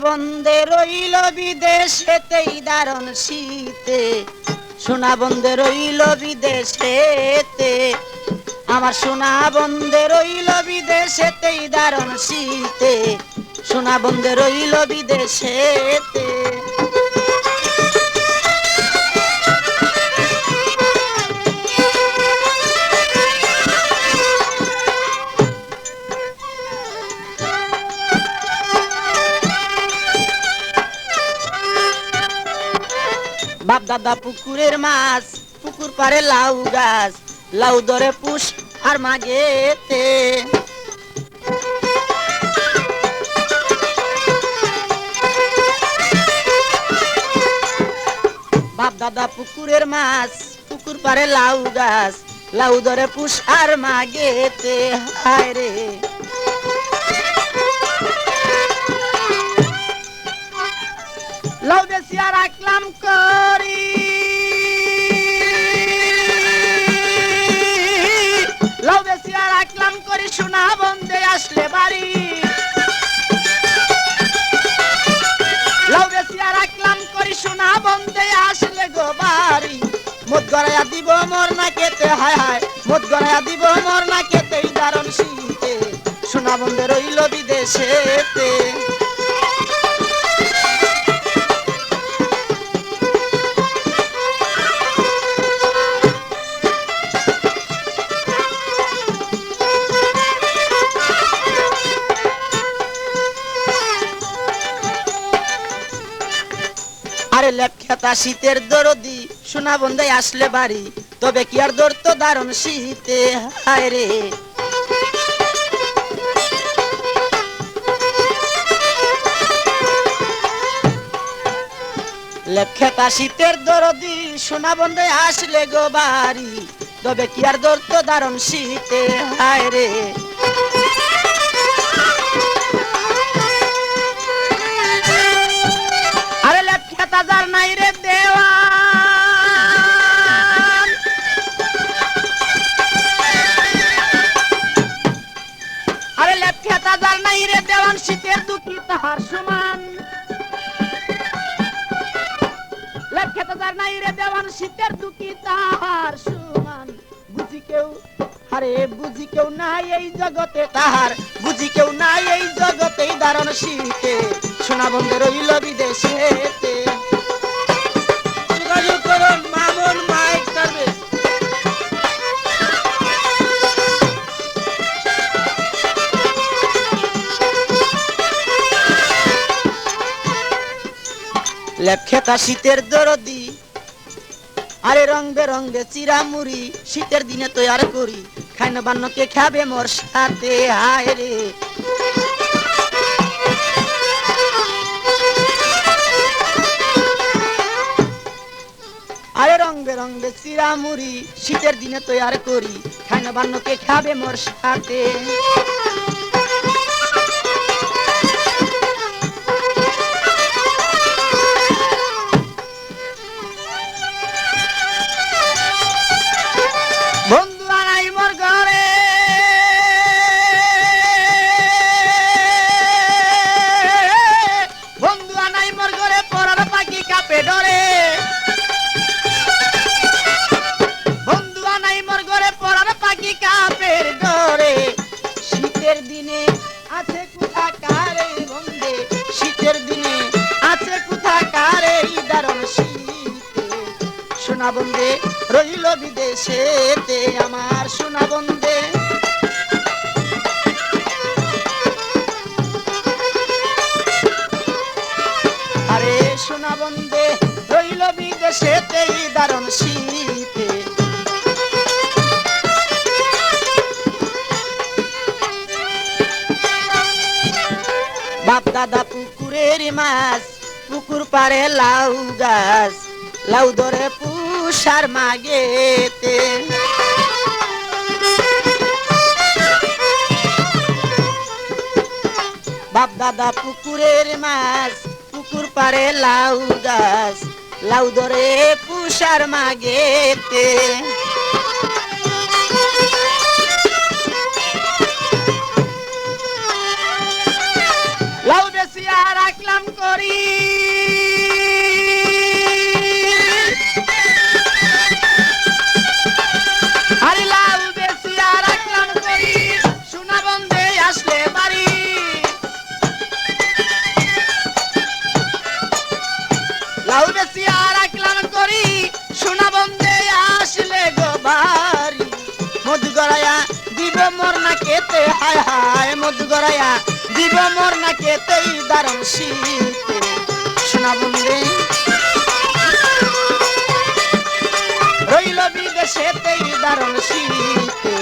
বন্ধে রইল বিদেশেতেই দারুণ শীতে, সোনা বন্ধে রইল বিদেশেতে, আমার সোনা বন্ধে রইল বিদেশেতেই দারুণ শীতে, সোনা বন্ধে রইল বিদেশেতে। বাপ দাদা পুকুরের মাছ, পুকুর পারে লাউ গাছ, লাউ ধরে পুষ আর মাগেতে। বাপ দাদা পুকুরের মাছ, পুকুর পারে লাউ গাছ, লাউ ধরে পুষ আর মাগেতে। হায় রে লাউ বেশিয়া রাখলাম করি, লাউ বেশিয়া রাখলাম করি, সোনা বন্ধে আসলে বাড়ি। লাউ বেশিয়া রাখলাম করি, সোনা বন্ধে আসলে গো বাড়ি। মদ গড়াইয়া দিব মোর না কেতে, হায় হায় মদ গড়াইয়া দিব মোর না কেতে, দারুণ শীতে, সোনা বন্ধে রইল বিদেশেতে। আরে লেপখেতা শীতের দরদি, সোনা বন্ধে আসলে বাড়ি, তবে কি আর ধরতো দারুণ শীতে। হায় রে লেপখেতা শীতের দরদি, সোনা বন্ধে আসলে গো বাড়ি, তবে কি আর ধরতো দারুণ শীতে। হায় রে আরে লেপখেতা যার নাই রে দেওয়ান, আরে লেপখেতা যার নাই রে দেওয়ান, শীতের দুঃখী তাহার সমান। লেপখেতা যার নাই রে দেওয়ান, শীতের দুঃখী তাহার সমান। বুঝি কেউ, আরে বুঝি কেউ নাই এই জগতে তাহার, বুঝি কেউ নাই এই জগতে দারুণ শীতে, সোনা বন্ধে রইল বিদেশেতে। যোগাযোগ করুন মামুন মাইক সার্ভিস। লেপখেতা শীতের দরদি, আরে রং বেরঙ্গে চিরামুড়ি, শীতের দিনে তৈয়ার করি, খাইন বান্নকে খাবে মোর সাথে। হায় রে আরে রং বেরঙ্গে চিরামুড়ি, শীতের দিনে তৈয়ার করি, খাইন বান্নকে খাবে মোর সাথে। বন্ধু আনাই মোর ঘরে, বন্ধু আনাই মোর ঘরে, পরার পাখি কাপে ডরে। বন্ধু আনাই মোর ঘরে, পরার পাখি কাপের ডরে। শীতের দিনে আছে কোথা কারে বন্ধে, শীতের দিনে আছে কোথা কারে দারুণ শীতে, সোনা বন্ধে রইল বিদেশেতে, আমার সোনা বন্ধে। আরে সোনা বন্ধে রইল বিদেশেতে দারুণ শীতে। বাপ দাদা পুকুরের মাছ, পুকুর পারে লাউ গাছ, লাউ ধরে পুষ আর মাগেতে। বাপ দাদা পুকুরের মাছ, পুকুর পারে লাউ গাছ, লাউ ধরে পুষ আর মাগেতে। লাউ বেশিয়া রাখলাম করি আরে লাউ বেশিয়া রাখলাম করি সোনা বন্ধে আসলে বাড়ি লাউ বেশিয়া রাখলাম করি সোনা বন্ধে আসলে গো বাড়ি মধু গড়াইয়া দিব মোর না কেতে হায় হায় মধু গড়াইয়া দিব মোর না কেতেই দারুণ শীতে সোনা বন্ধে রইল বিদেশেতেই দারুণ শীতে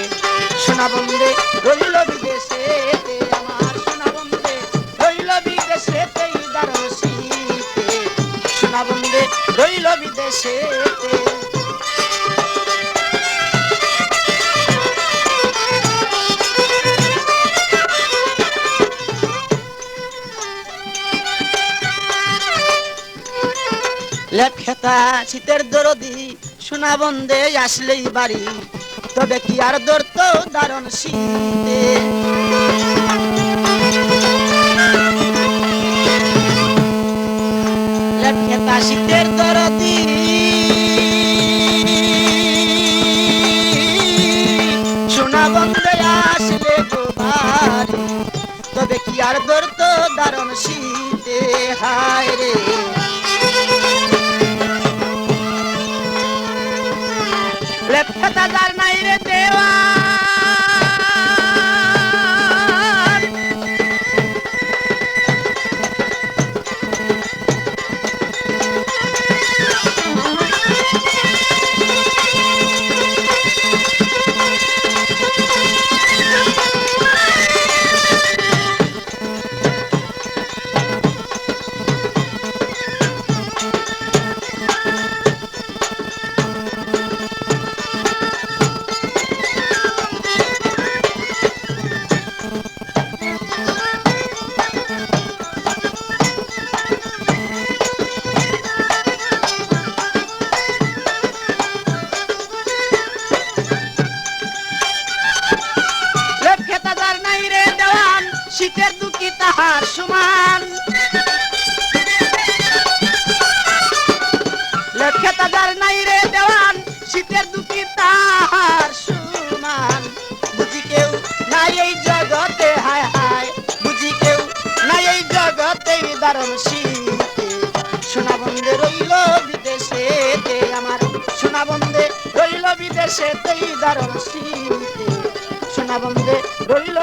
সোনা বন্ধে রইল বিদেশেতে আমার সোনা বন্ধে রইল বিদেশেতেই দারুণ শীতে সোনা বন্ধে রইল বিদেশেতে লেপখেতা শীতের দরদি সোনা বন্ধে আসলেই বাড়ি তবে কি আর দরত দারুণ শীতে লেপখেতা শীতের দরদি সোনা বন্ধে আসলে গো বাড়ি তবে কি আর দরত দারুণ শীতে হায় রে লেপখেতা যার নাই রে দেওয়ান শীতের দুঃখী তাহার সমান লেপখেতা যার নাই রে দেওয়ান শীতের দুঃখী তাহার সমান বুঝি কেউ নাই এই জগতে হায় হায় বুঝি কেউ নাই এই জগতে দারুণ শীতে সোনা বন্ধে রইল বিদেশেতে আমার সোনা বন্ধে রইল বিদেশেতেই দারুণ শীতে সোনা বন্ধে রইল